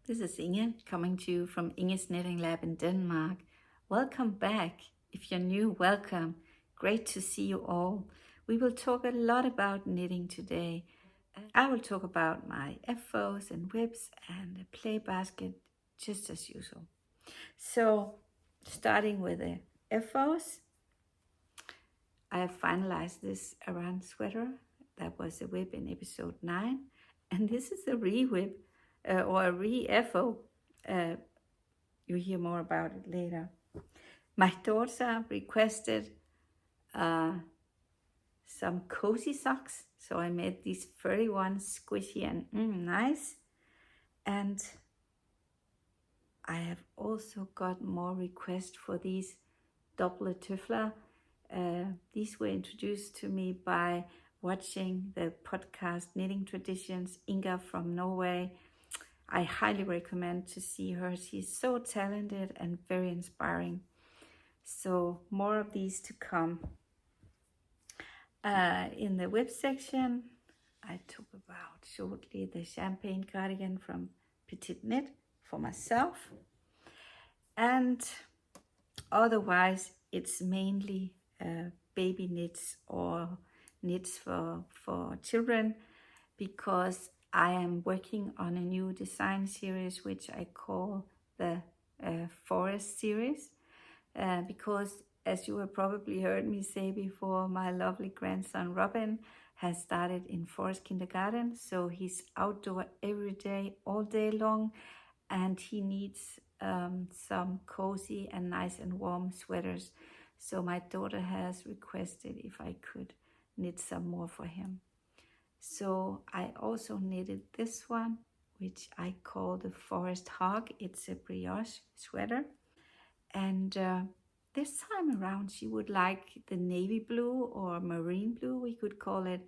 This is Inge coming to you from Ingesknittinglab in Denmark. Welcome back. If you're new, welcome. Great to see you all. We will talk a lot about knitting today. I will talk about my FOs and whips and the play basket just as usual. So starting with the FOs, I have finalized this Aran Sweater. That was a whip in episode 9. And this is a re-whip. Or a re-FO. You hear more about it later. My daughter requested some cozy socks, so I made these 31 squishy and nice. And I have also got more requests for these Doble Tøfler. These were introduced to me by watching the podcast Knitting Traditions, Inga from Norway. I highly recommend to see her. She's so talented and very inspiring. So more of these to come. In the whip section, I talk about shortly the champagne cardigan from Petiteknit for myself. And otherwise, it's mainly baby knits or knits for children, because I am working on a new design series which I call the Forest series, because as you have probably heard me say before, my lovely grandson Robin has started in forest kindergarten, so he's outdoor every day, all day long, and he needs some cozy and nice and warm sweaters. So my daughter has requested if I could knit some more for him. So I also knitted this one, which I call the Forest Hog. It's a brioche sweater. And this time around, she would like the navy blue or marine blue, we could call it.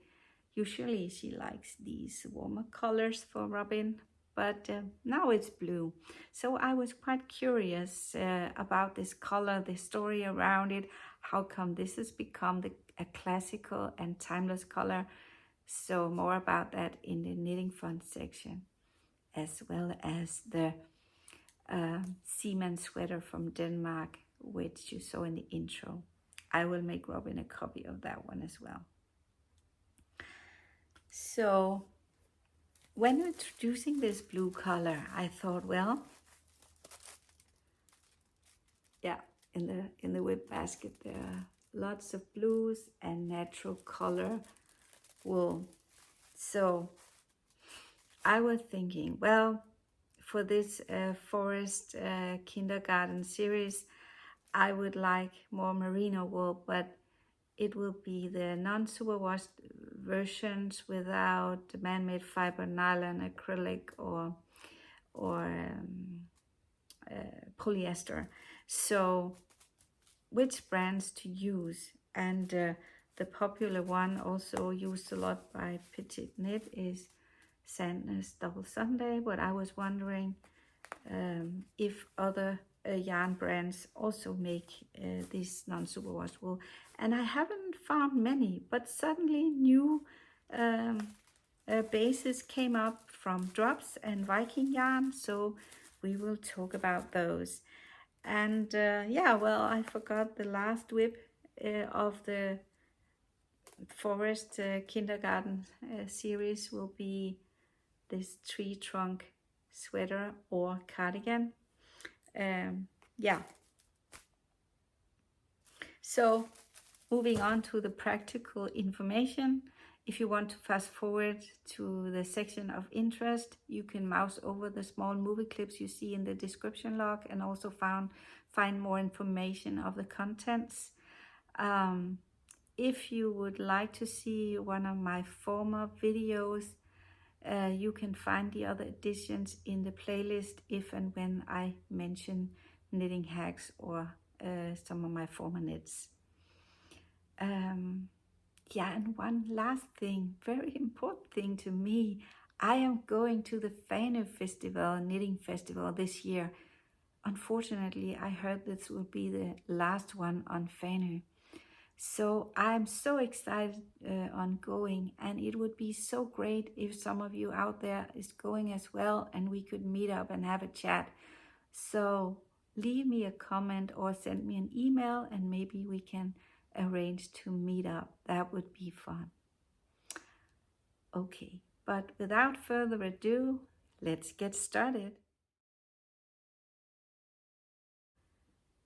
Usually she likes these warmer colors for Robin, but now it's blue. So I was quite curious about this color, the story around it. How come this has become a classical and timeless color? So more about that in the knitting fun section, as well as the Seaman sweater from Denmark, which you saw in the intro. I will make Robin a copy of that one as well. So when introducing this blue color, I thought, well, yeah, in the whip basket there are lots of blues and natural color wool. So I was thinking, well, for this forest kindergarten series, I would like more merino wool, but it will be the non-superwashed versions without man-made fiber, nylon, acrylic, or polyester. So which brands to use? And the popular one, also used a lot by Petiteknit, is Sandnes Double Sunday, but I was wondering if other yarn brands also make this non-superwashed wool, and I haven't found many, but suddenly new bases came up from Drops and Viking Yarn, so we will talk about those. And yeah, well, I forgot the last whip of the Forest Kindergarten series will be this tree trunk sweater or cardigan. Yeah. So moving on to the practical information. If you want to fast forward to the section of interest, you can mouse over the small movie clips you see in the description log and also find more information of the contents. If you would like to see one of my former videos, you can find the other editions in the playlist if and when I mention knitting hacks or some of my former knits. Yeah, and one last thing, very important thing to me, I am going to the Fanø Festval, knitting festival this year. Unfortunately, I heard this will be the last one on Fanø. So I'm so excited on going, and it would be so great if some of you out there is going as well, and we could meet up and have a chat. So leave me a comment or send me an email, and maybe we can arrange to meet up. That would be fun. Okay, but without further ado, let's get started.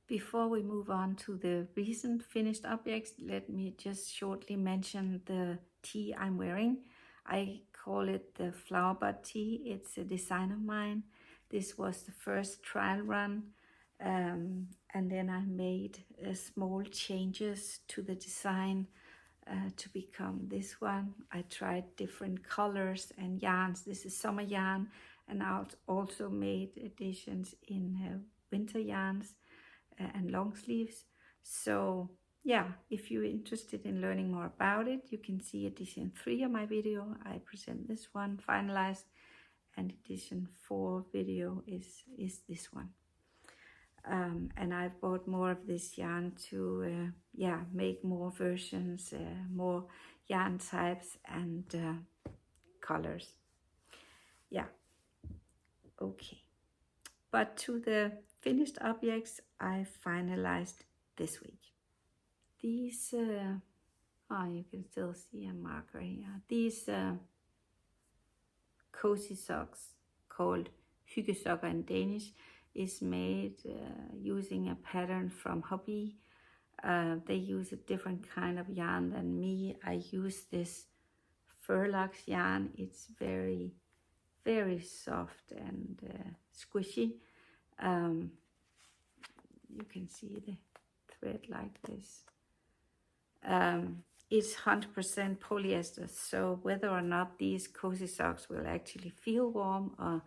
Before we move on to the recent finished objects, let me just shortly mention the tee I'm wearing. I call it the Flowerbud Tee. It's a design of mine. This was the first trial run, and then I made small changes to the design to become this one. I tried different colors and yarns. This is summer yarn, and I also made additions in winter yarns and long sleeves. So yeah, if you're interested in learning more about it, you can see edition 3 of my video. I present this one finalized, and edition 4 video is this one. And I've bought more of this yarn to make more versions, more yarn types and colors. Yeah, okay. But to the finished objects I finalized this week. These, you can still see a marker here. These cozy socks, called Hyggesokker in Danish, is made using a pattern from Hobbii. They use a different kind of yarn than me. I use this furlux yarn. It's very, very soft and squishy. You can see the thread like this. It's 100% polyester, so whether or not these cozy socks will actually feel warm or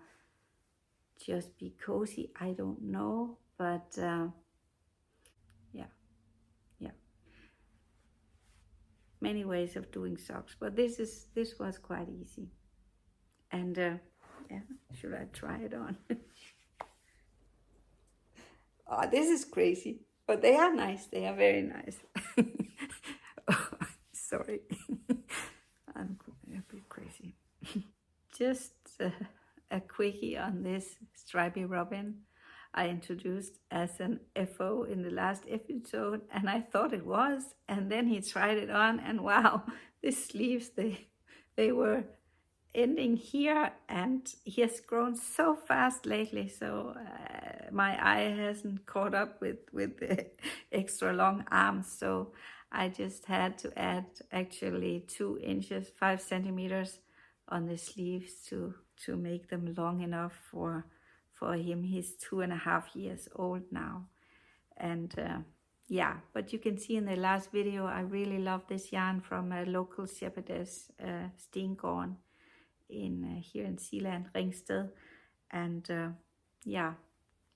just be cozy, I don't know, but yeah, many ways of doing socks, but this was quite easy. And yeah, should I try it on? Oh, this is crazy, but they are nice. They are very nice. Oh, sorry, I'm a bit crazy. Just a quickie on this Stripy Robin I introduced as an FO in the last episode, and I thought it was, and then he tried it on, and wow, the sleeves, they were ending here, and he has grown so fast lately, so my eye hasn't caught up with the extra long arms, so I just had to add actually 2 inches, 5 centimeters on the sleeves to make them long enough for him. He's 2.5 years old now, and yeah, but you can see in the last video I really love this yarn from a local shepherdess, steeking in here in Zealand, Ringsted, and yeah,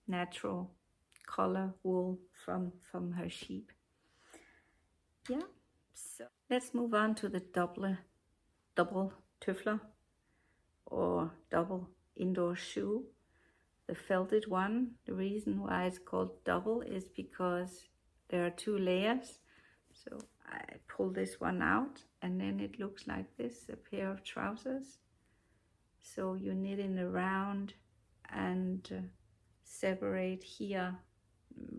natural color wool from her sheep. Yeah, so let's move on to the double Tøfler or double indoor shoe, the felted one. The reason why it's called double is because there are 2 layers. So I pull this one out, and then it looks like this, a pair of trousers. So you knit in around and separate here,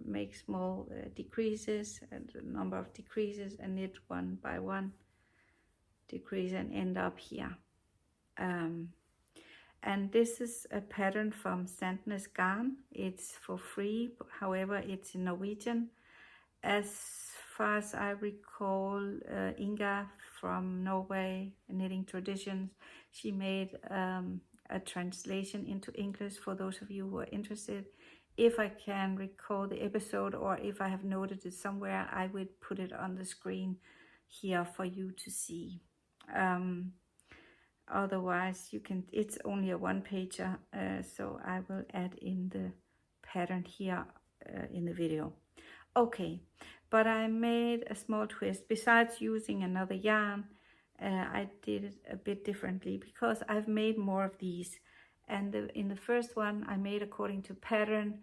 make small decreases, and a number of decreases, and knit 1 by 1 decrease and end up here. And this is a pattern from Sandnes Garn. It's for free, however it's in Norwegian. As far as I recall, Inga from Norway, Knitting Traditions, she made a translation into English for those of you who are interested. If I can recall the episode, or if I have noted it somewhere, I would put it on the screen here for you to see. Otherwise, you can, it's only a 1-pager, so I will add in the pattern here in the video. Okay, but I made a small twist. Besides using another yarn, I did it a bit differently because I've made more of these. And in the first one I made according to pattern.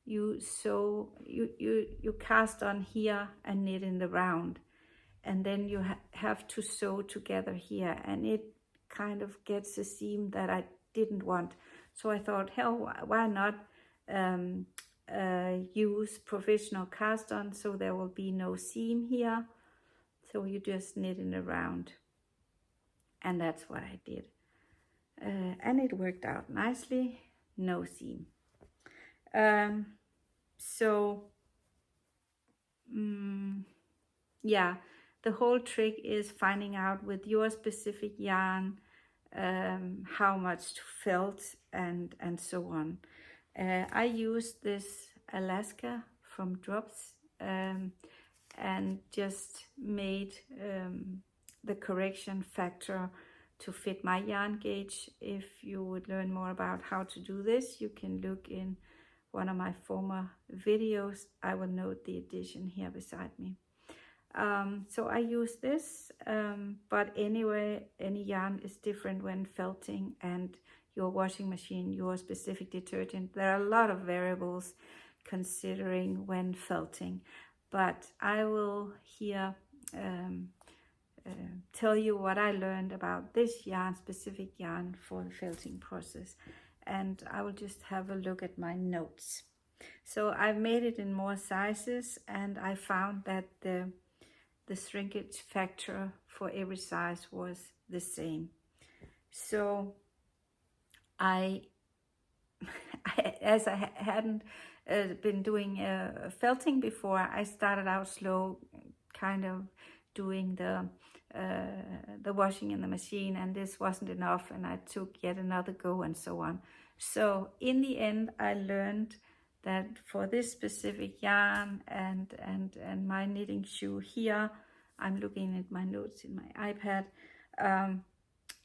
You sew, you cast on here and knit in the round. and then you have to sew together here, and it kind of gets a seam that I didn't want. So I thought, hell, why not use professional cast on, so there will be no seam here. So you just knit it around, and that's what I did. And it worked out nicely, no seam. Yeah, the whole trick is finding out with your specific yarn how much to felt and so on. I used this Alaska from Drops and just made the correction factor to fit my yarn gauge. If you would learn more about how to do this, you can look in one of my former videos. I will note the addition here beside me. So I use this, but anyway, any yarn is different when felting, and your washing machine, your specific detergent. There are a lot of variables considering when felting, but I will here tell you what I learned about this yarn, specific yarn for the felting process, and I will just have a look at my notes. So I've made it in more sizes, and I found that the shrinkage factor for every size was the same. So as I hadn't been doing felting before, I started out slow, kind of doing the washing in the machine, and this wasn't enough, and I took yet another go and so on. So in the end, I learned that for this specific yarn and my knitting shoe here, I'm looking at my notes in my iPad,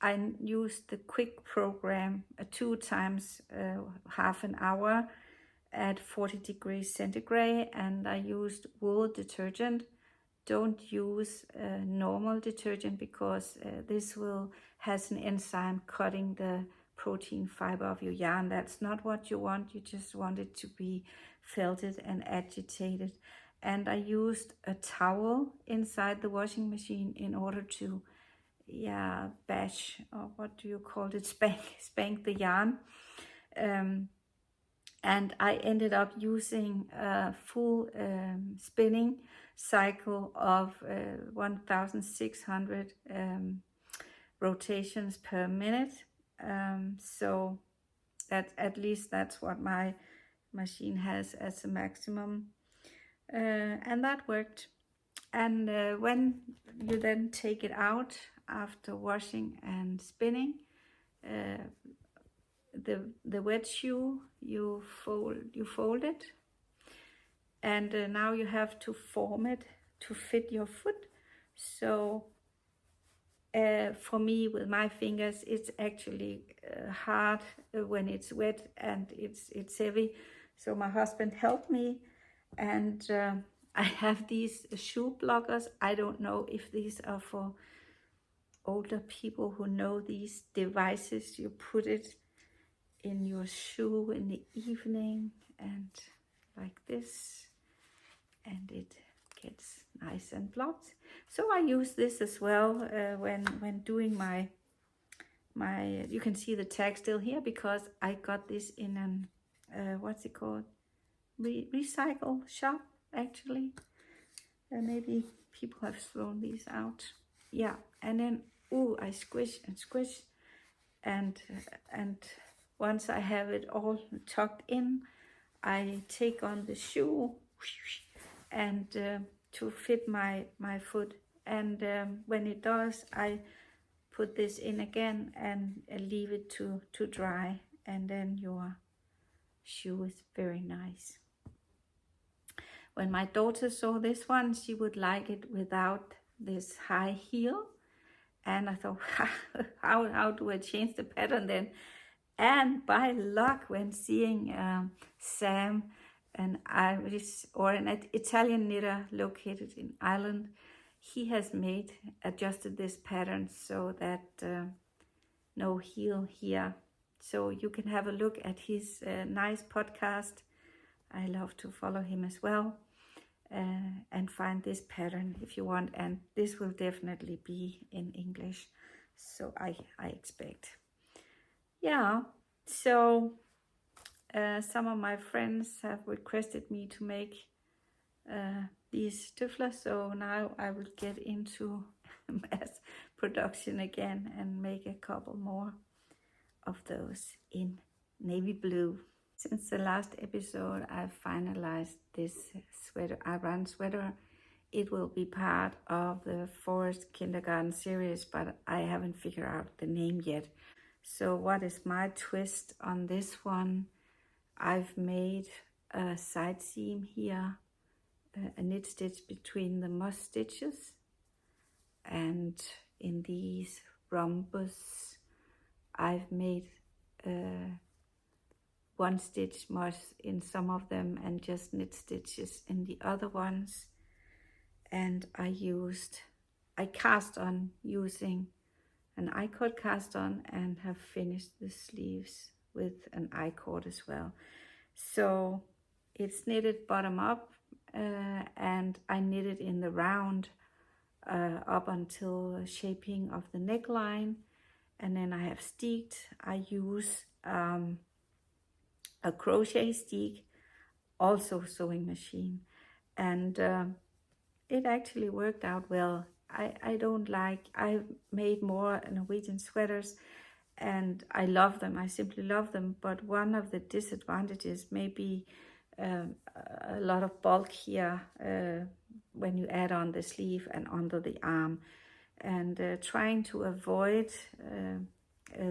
I used the quick program 2 times half an hour at 40 degrees centigrade, and I used wool detergent. Don't use normal detergent, because this has an enzyme cutting the protein fiber of your yarn. That's not what you want. You just want it to be felted and agitated. And I used a towel inside the washing machine in order to bash, or what do you call it, spank the yarn. And I ended up using a full spinning cycle of 1,600 rotations per minute. So that, at least that's what my machine has as a maximum, and that worked. And when you then take it out after washing and spinning, the wet shoe, you fold it, and now you have to form it to fit your foot. So for me, with my fingers, it's actually hard when it's wet and it's heavy. So my husband helped me, and I have these shoe blockers. I don't know if these are for older people who know these devices. You put it in your shoe in the evening, and like this, and it gets nice and blocked. So I use this as well when doing my you can see the tag still here, because I got this in an what's it called, recycle shop, actually. Maybe people have thrown these out. Yeah, and then I squish and squish, and once I have it all tucked in, I take on the shoe and to fit my foot, and when it does, I put this in again and leave it to dry, and then your shoe is very nice. When my daughter saw this one, she would like it without this high heel, and I thought, how do I change the pattern then? And by luck, when seeing Sam, an Irish or an Italian knitter located in Ireland, he has adjusted this pattern so that no heel here. So you can have a look at his nice podcast. I love to follow him as well. and find this pattern if you want, and this will definitely be in English, so I expect. Yeah, so some of my friends have requested me to make these Tøfler, so now I will get into mass production again and make a couple more of those in navy blue. Since the last episode, I've finalized this sweater, Aran Sweater. It will be part of the Forest Kindergarten series, but I haven't figured out the name yet. So what is my twist on this one? I've made a side seam here, a knit stitch between the moss stitches, and in these rhombus I've made one stitch moss in some of them and just knit stitches in the other ones. And I cast on using an I-cord cast on, and have finished the sleeves with an I-cord as well. So it's knitted bottom up, and I knitted in the round up until shaping of the neckline, and then I have steeked. I use a crochet steek, also sewing machine, and it actually worked out well. I made more Norwegian sweaters and I love them, I simply love them, but one of the disadvantages may be a lot of bulk here when you add on the sleeve and under the arm, and trying to avoid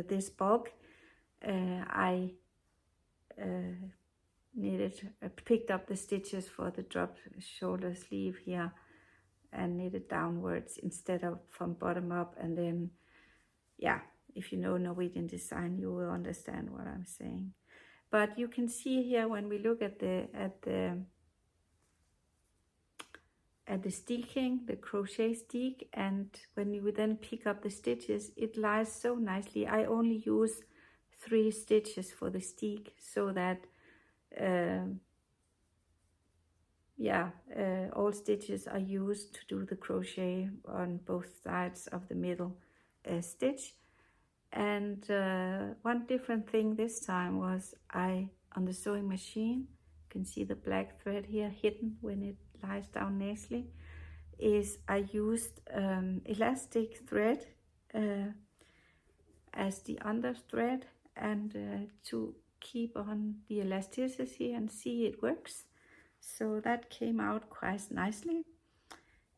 this bulk, I picked up the stitches for the drop shoulder sleeve here and knitted downwards instead of from bottom up. And then, yeah, if you know Norwegian design, you will understand what I'm saying. But you can see here when we look at the steeking, the crochet steek, and when you then pick up the stitches, it lies so nicely. I only use 3 stitches for the steek, so that all stitches are used to do the crochet on both sides of the middle stitch. And one different thing this time was on the sewing machine, you can see the black thread here hidden when it lies down nicely, is I used elastic thread as the under thread, and to keep on the elasticity and see it works. So that came out quite nicely.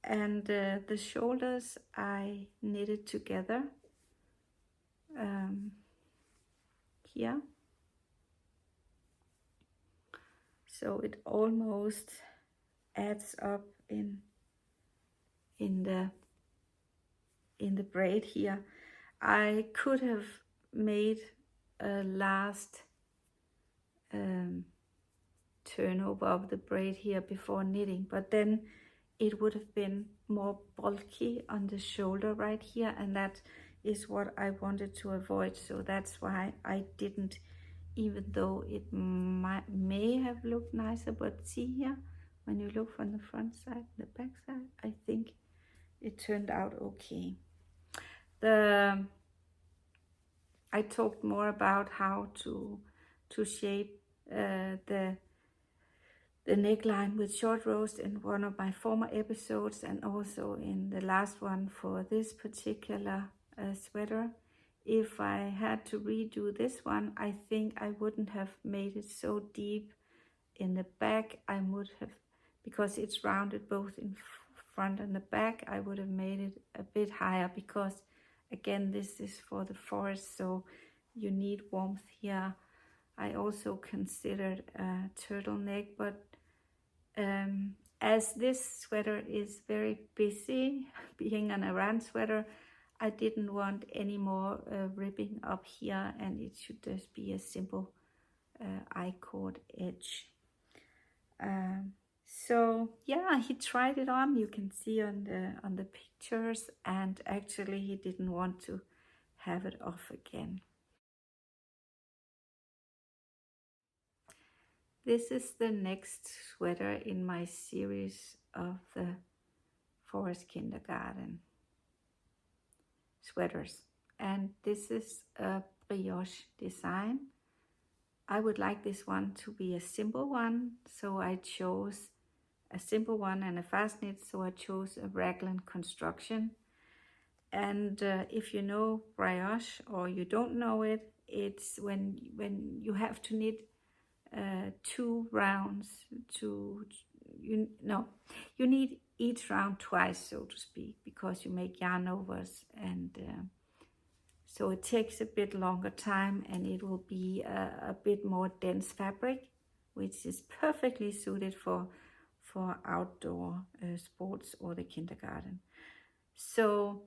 And the shoulders I knitted together here, so it almost adds up in the braid here. I could have made a last turnover of the braid here before knitting, but then it would have been more bulky on the shoulder right here, and that is what I wanted to avoid. So that's why I didn't, even though it may have looked nicer. But see here, when you look from the front side, the back side, I think it turned out okay. I talked more about how to shape the neckline with short rows in one of my former episodes, and also in the last one for this particular sweater. If I had to redo this one, I think I wouldn't have made it so deep in the back. I would have, because it's rounded both in front and the back, I would have made it a bit higher, because again, this is for the forest, so you need warmth here. I also considered a turtleneck, but as this sweater is very busy, being an Aran sweater, I didn't want any more ribbing up here, and it should just be a simple I-cord edge. So yeah, he tried it on, you can see on the pictures, and actually he didn't want to have it off again. this is the next sweater in my series of the Forest Kindergarten sweaters, and this is a brioche design. I would like this one to be a simple one, so I chose a simple one and a fast knit, so I chose a raglan construction. And if you know brioche or you don't know it, it's when you have to knit 2 rounds you need each round twice, so to speak, because you make yarn overs, and so it takes a bit longer time, and it will be a bit more dense fabric, which is perfectly suited for outdoor sports or the kindergarten. So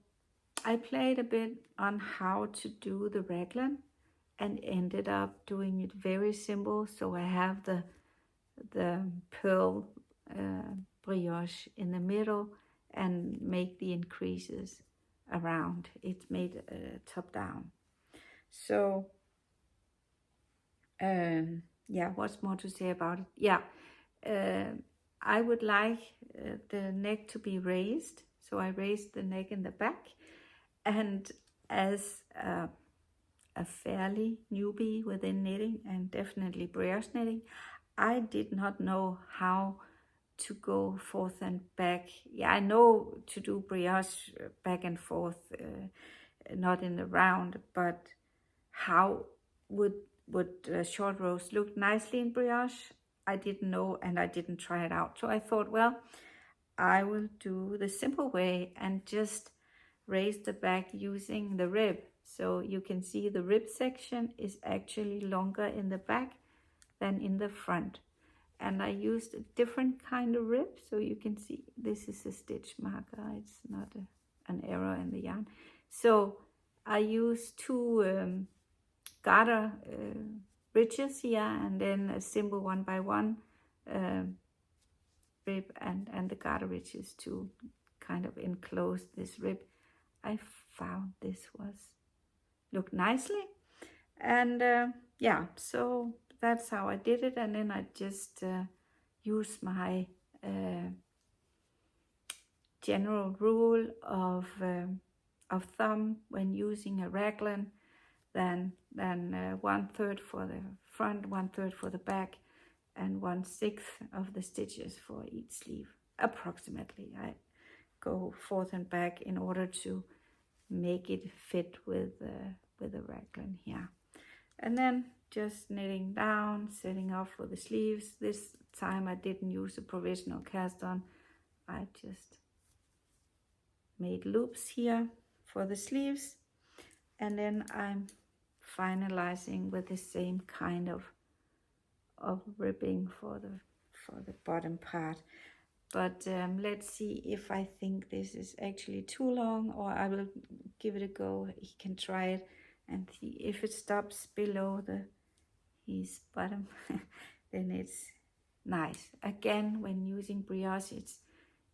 I played a bit on how to do the raglan and ended up doing it very simple. So I have the pearl brioche in the middle and make the increases around. It's made top down. So yeah, what's more to say about it? Yeah, I would like the neck to be raised, so I raised the neck in the back, and as a fairly newbie within knitting, and definitely brioche knitting, I did not know how to go forth and back. Yeah, I know to do brioche back and forth, not in the round, but how would short rows look nicely in brioche, I didn't know, and I didn't try it out. So I thought, well, I will do the simple way and just raise the back using the rib. So you can see the rib section is actually longer in the back than in the front. And I used a different kind of rib, so you can see this is a stitch marker, it's not an error in the yarn. So I used 2 garter ridges here, and then a simple 1x1 rib, and the garter ridges to kind of enclose this rib. I found this looked nicely, and yeah, so that's how I did it. And then I just use my general rule of thumb when using a raglan, then 1/3 for the front, 1/3 for the back, and 1/6 of the stitches for each sleeve. Approximately, I go forth and back in order to make it fit with the raglan here. And then just knitting down, setting off for the sleeves. This time I didn't use a provisional cast on. I just made loops here for the sleeves, and then I'm finalizing with the same kind of ribbing for the bottom part. But let's see if I think this is actually too long, or I will give it a go. He can try it and see if it stops below his bottom, then it's nice. Again, when using brioche, it's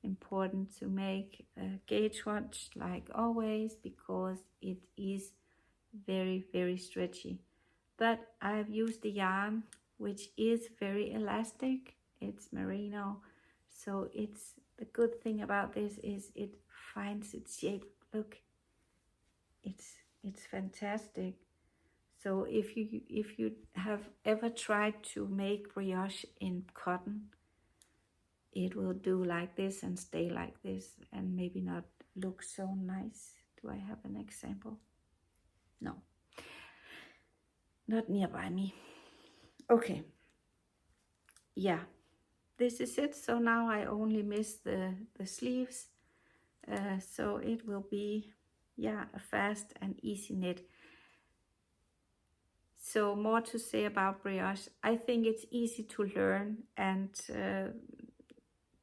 important to make a gauge watch like always, because it is very, very stretchy. But I've used the yarn, which is very elastic. It's merino, so it's the good thing about this is it finds its shape. Look, it's fantastic. So if you have ever tried to make brioche in cotton, it will do like this and stay like this, and maybe not look so nice. Do I have an example? No, not nearby me. Okay, yeah, this is it. So now I only miss the sleeves, so it will be, yeah, a fast and easy knit. So more to say about brioche. I think it's easy to learn, and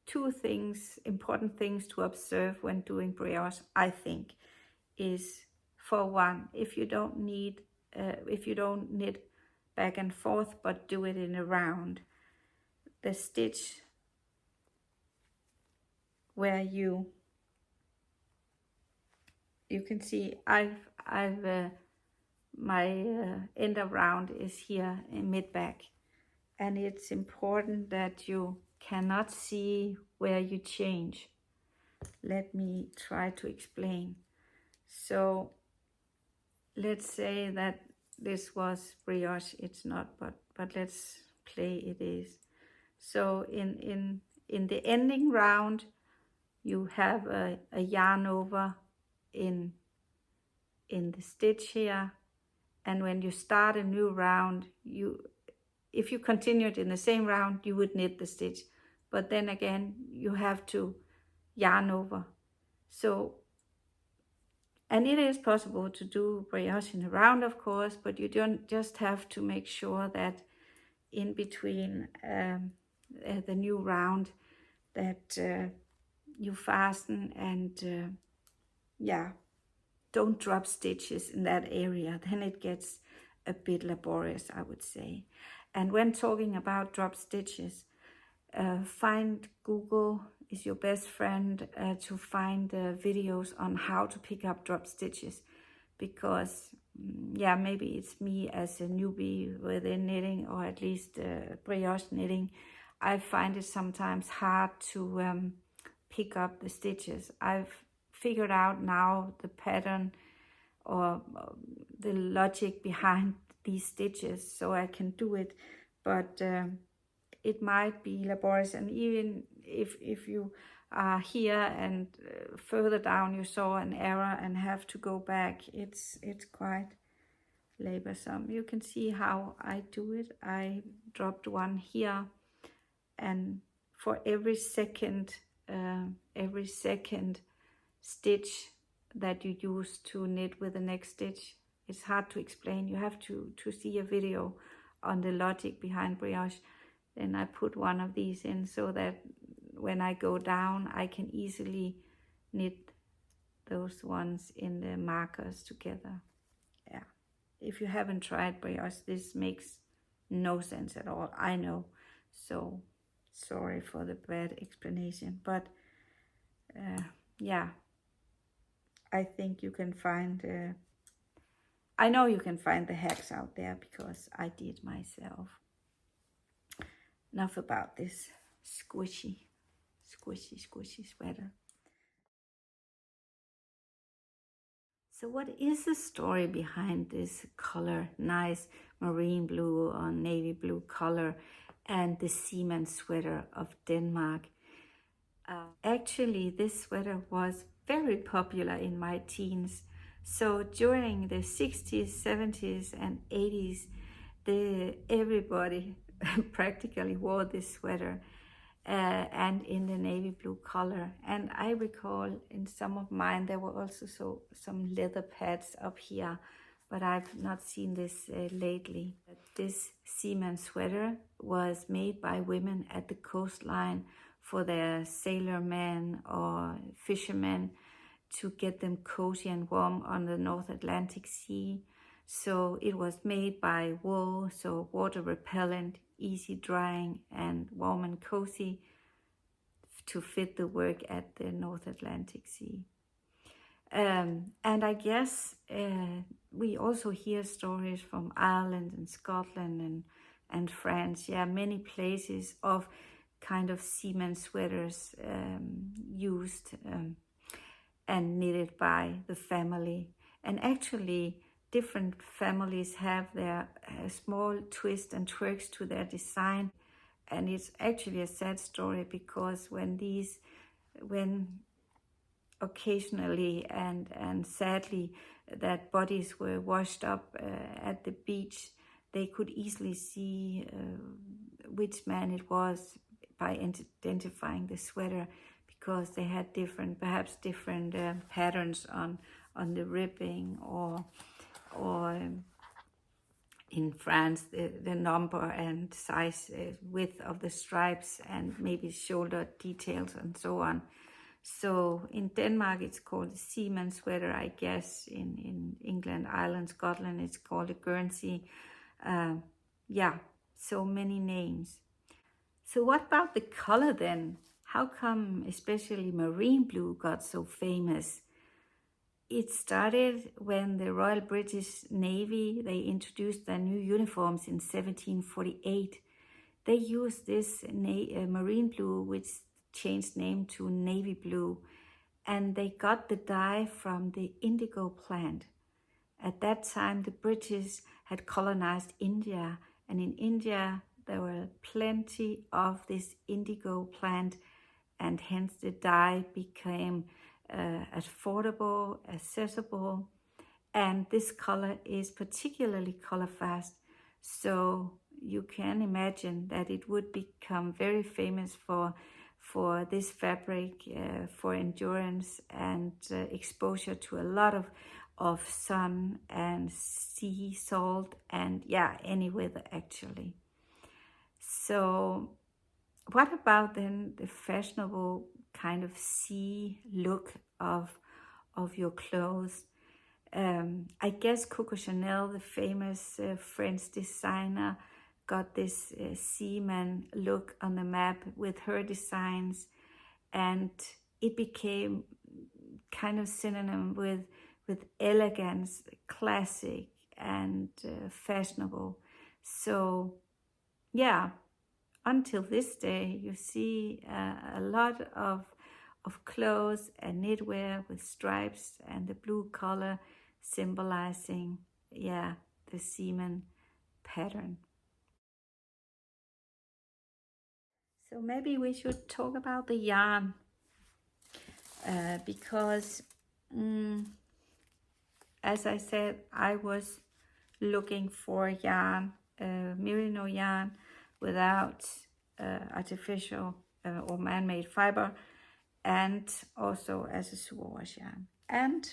2 things, important things to observe when doing brioche, I think, is, for one, if you don't knit back and forth but do it in a round, the stitch where you can see I've my end of round is here in mid back, and it's important that you cannot see where you change. Let me try to explain. So let's say that this was brioche. It's not, but let's play it is. So in the ending round, you have a yarn over in the stitch here, and when you start a new round, if you continued in the same round, you would knit the stitch, but then again you have to yarn over. So, and it is possible to do brioche in a round, of course, but you don't just have to make sure that in between the new round that you fasten and yeah, don't drop stitches in that area. Then it gets a bit laborious, I would say. And when talking about drop stitches, find Google is your best friend to find videos on how to pick up drop stitches, because yeah, maybe it's me as a newbie within knitting, or at least brioche knitting, I find it sometimes hard to pick up the stitches. I've figured out now the pattern or the logic behind these stitches, so I can do it, but it might be laborious. And even if you are here and further down you saw an error and have to go back, it's quite laborsome. You can see how I do it. I dropped one here, and for every second stitch that you use to knit with the next stitch, it's hard to explain. You have to see a video on the logic behind brioche. Then I put one of these in so that when I go down, I can easily knit those ones in the markers together. Yeah, if you haven't tried brioche, this makes no sense at all, I know. So sorry for the bad explanation, but yeah, I think you can find, I know you can find the hacks out there because I did myself. Enough about this squishy sweater. So what is the story behind this color, nice marine blue or navy blue color, and the Seaman sweater of Denmark? Actually, this sweater was very popular in my teens. So during the 60s, 70s and 80s, everybody practically wore this sweater, and in the navy blue color. And I recall in some of mine there were also some leather pads up here, but I've not seen this lately. This Seaman sweater was made by women at the coastline for their sailormen or fishermen to get them cozy and warm on the North Atlantic Sea. So it was made by wool, so water repellent, easy drying, and warm and cozy to fit the work at the North Atlantic Sea. And I guess we also hear stories from Ireland and Scotland and France, yeah, many places of kind of seaman sweaters used and knitted by the family. And actually, different families have their small twists and quirks to their design. And it's actually a sad story, because when occasionally and sadly that bodies were washed up at the beach, they could easily see which man it was by identifying the sweater, because they had perhaps different patterns on the ribbing, or in France the number and size, width of the stripes, and maybe shoulder details and so on. So in Denmark it's called a seaman sweater, I guess. In England, Ireland, Scotland it's called a Guernsey. Yeah, so many names. So what about the color then? How come especially marine blue got so famous? It started when the Royal British Navy, they introduced their new uniforms in 1748. they use this marine blue, which changed name to navy blue, and they got the dye from the indigo plant. At that time, the British had colonized India, and in India there were plenty of this indigo plant, and hence the dye became affordable, accessible, and this color is particularly color fast. So you can imagine that it would become very famous for this fabric, for endurance and exposure to a lot of sun and sea salt and any weather actually. So what about then the fashionable kind of sea look of your clothes? I guess Coco Chanel, the famous French designer, got this seaman look on the map with her designs, and it became kind of synonym with elegance, classic, and fashionable. So yeah, until this day, you see a lot of clothes and knitwear with stripes and the blue color symbolizing, the seaman pattern. So maybe we should talk about the yarn, because as I said, I was looking for yarn, merino yarn without artificial or man-made fiber, and also as a superwash yarn. And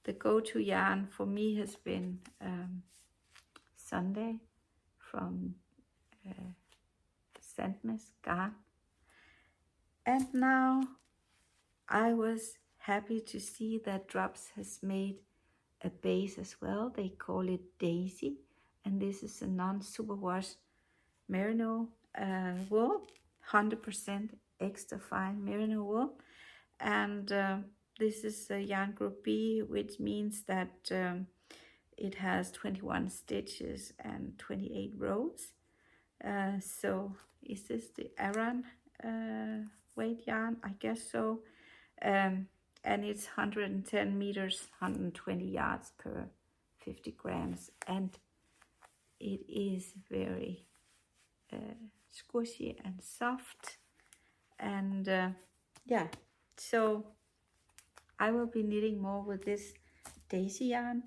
the go-to yarn for me has been Sunday from Sandnes Garn. And now I was happy to see that Drops has made a base as well. They call it Daisy, and this is a non-superwashed merino wool, 100% extra fine merino wool. And this is a yarn group B, which means that it has 21 stitches and 28 rows. So is this the Aran weight yarn? I guess so. And it's 110 meters, 120 yards per 50 grams. And it is very squishy and soft. And so I will be knitting more with this Daisy yarn.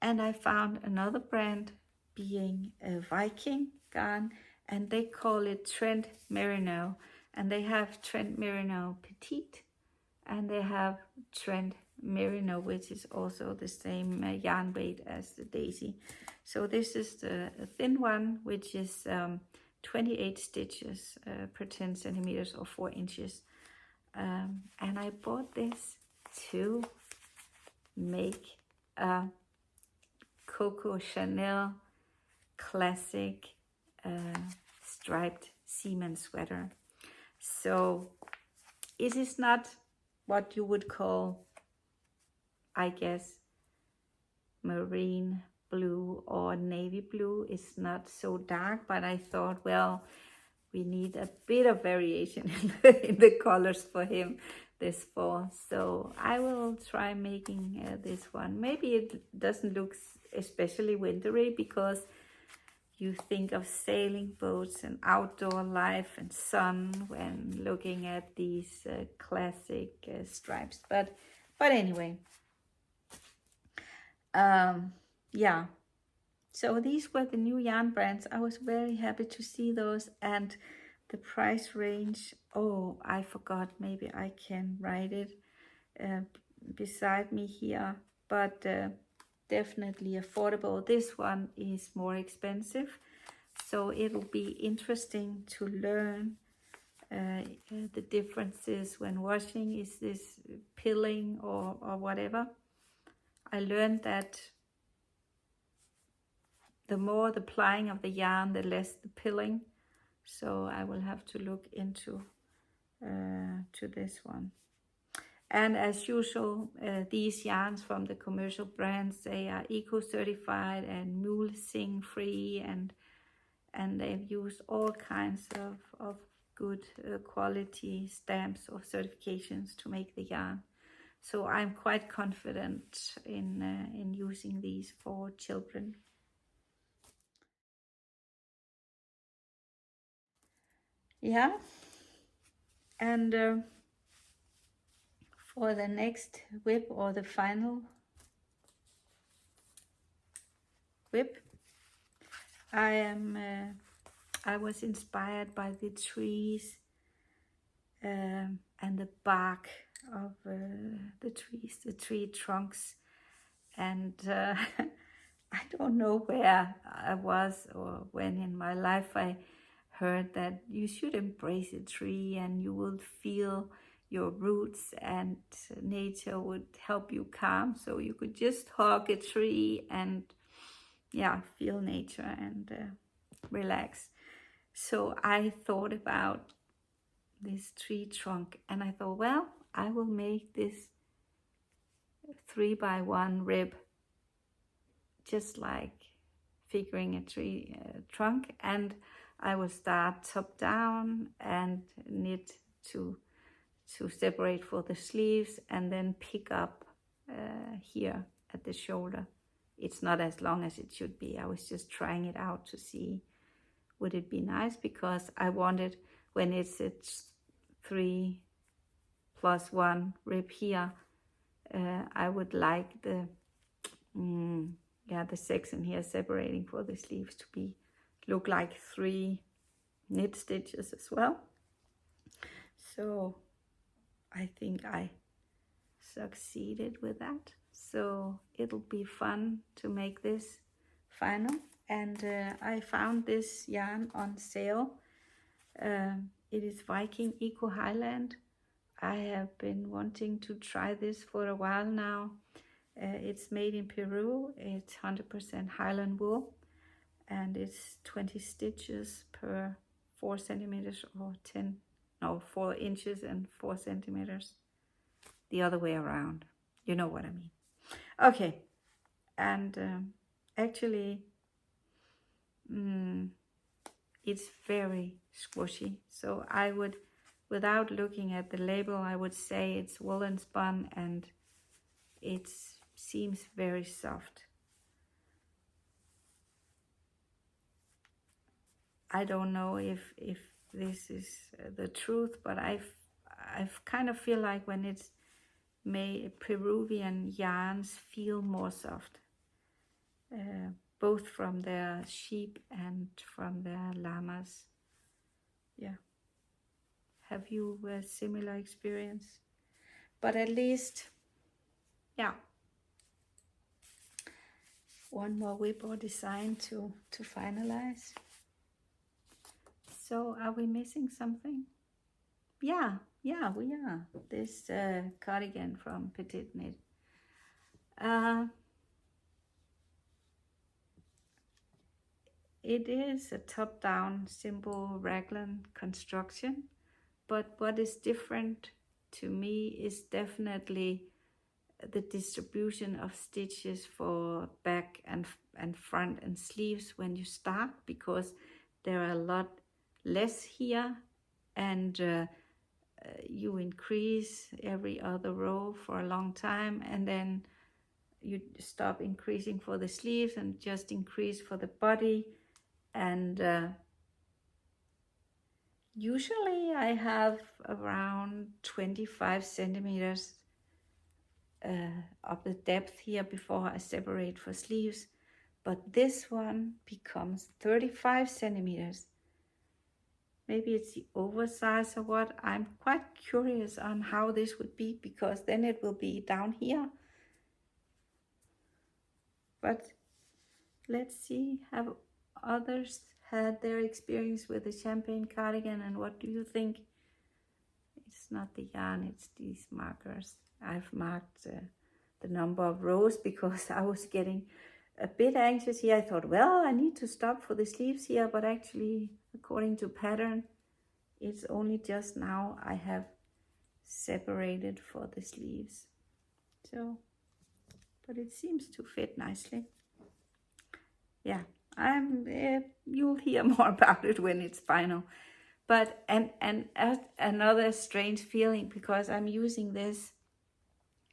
And I found another brand being a Viking yarn, and they call it Trent Merino. And they have Trent Merino Petite, and they have Trent Merino, which is also the same yarn weight as the Daisy. So this is the thin one, which is 28 stitches per 10 centimeters or 4 inches. And I bought this to make a Coco Chanel classic striped seaman sweater. So it is not what you would call, I guess, marine blue or navy blue. It's not so dark, but I thought, well, we need a bit of variation in the colors for him this fall. So I will try making this one. Maybe it doesn't look especially wintry, because you think of sailing boats and outdoor life and sun when looking at these classic stripes. But anyway, so these were the new yarn brands. I was very happy to see those, and the price range, oh, I forgot, maybe I can write it beside me here, but definitely affordable. This one is more expensive, so it will be interesting to learn the differences when washing. Is this pilling or whatever? I learned that the more the plying of the yarn, the less the pilling. So I will have to look into to this one. And as usual, these yarns from the commercial brands, they are eco-certified and mulesing free and and they've used all kinds of good quality stamps or certifications to make the yarn. So I'm quite confident in using these for children. Yeah, and for the next whip, or the final whip, I was inspired by the trees and the bark of the trees, the tree trunks, and I don't know where I was or when in my life I heard that you should embrace a tree and you will feel your roots and nature would help you calm. So you could just hug a tree and yeah, feel nature and relax. So I thought about this tree trunk and I thought, well, I will make this 3x1 rib, just like figuring a tree trunk, and I will start top down and knit to separate for the sleeves, and then pick up here at the shoulder. It's not as long as it should be. I was just trying it out to see would it be nice, because I wanted, when it's 3+1 rib here, I would like the the section here separating for the sleeves to look like 3 knit stitches as well. So I think I succeeded with that. So it'll be fun to make this final. And I found this yarn on sale. It is Viking Eco Highland. I have been wanting to try this for a while now. It's made in Peru. It's 100% Highland wool, and it's 20 stitches per 4 centimeters or 4 inches and 4 centimeters. The other way around. You know what I mean. Okay, and actually it's very squishy. So I would, without looking at the label, I would say it's woolen spun and it seems very soft. I don't know if this is the truth, but I've kind of feel like when it's made, Peruvian yarns feel more soft, both from their sheep and from their llamas. Yeah. Have you a similar experience? But at least, yeah, one more whip or design to finalize. So are we missing something? Yeah, we are. This cardigan from Petiteknit. It is a top-down simple raglan construction, but what is different to me is definitely the distribution of stitches for back and front and sleeves when you start, because there are a lot less here, and you increase every other row for a long time, and then you stop increasing for the sleeves and just increase for the body. And usually I have around 25 centimeters of the depth here before I separate for sleeves, but this one becomes 35 centimeters. Maybe it's the oversize or what. I'm quite curious on how this would be, because then it will be down here. But let's see, have others had their experience with the champagne cardigan, and what do you think? It's not the yarn, it's these markers. I've marked the number of rows because I was getting a bit anxious here. I thought, well, I need to stop for the sleeves here, but actually, according to pattern, it's only just now I have separated for the sleeves. So, but it seems to fit nicely. Yeah, you'll hear more about it when it's final. But another strange feeling, because I'm using this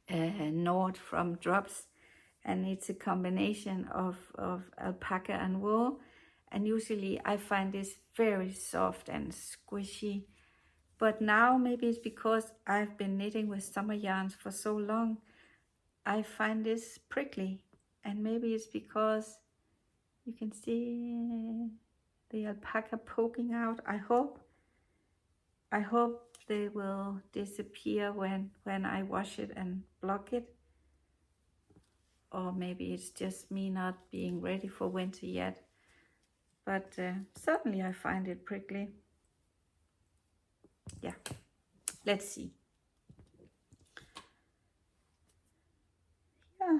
Nord from Drops, and it's a combination of alpaca and wool, and usually I find this very soft and squishy, but now maybe it's because I've been knitting with summer yarns for so long, I find this prickly, and maybe it's because you can see the alpaca poking out. I hope they will disappear when I wash it and block it. Or maybe it's just me not being ready for winter yet. But certainly I find it prickly. Yeah, let's see. Yeah.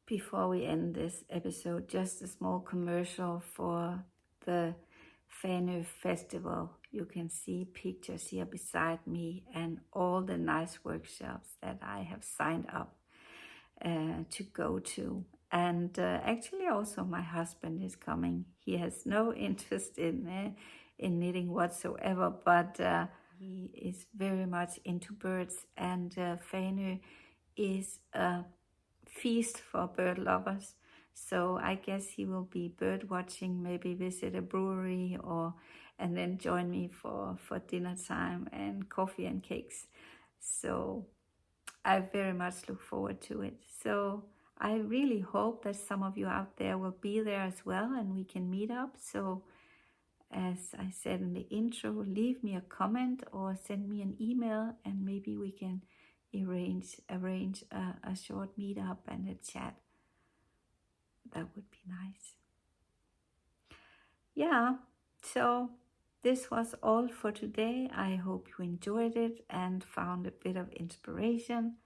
Before we end this episode, just a small commercial for the Fanø Festival. You can see pictures here beside me and all the nice workshops that I have signed up to go to. And actually also my husband is coming. He has no interest in knitting whatsoever, but he is very much into birds, and Fanø is a feast for bird lovers. So I guess he will be bird watching, maybe visit a brewery, and then join me for dinner time and coffee and cakes. So I very much look forward to it. So I really hope that some of you out there will be there as well, and we can meet up. So as I said in the intro, leave me a comment or send me an email, and maybe we can arrange a short meetup and a chat. That would be nice. Yeah, so this was all for today. I hope you enjoyed it and found a bit of inspiration.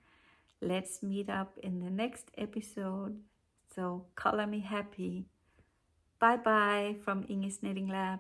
Let's meet up in the next episode. So color me happy. Bye bye from Ingesknittinglab.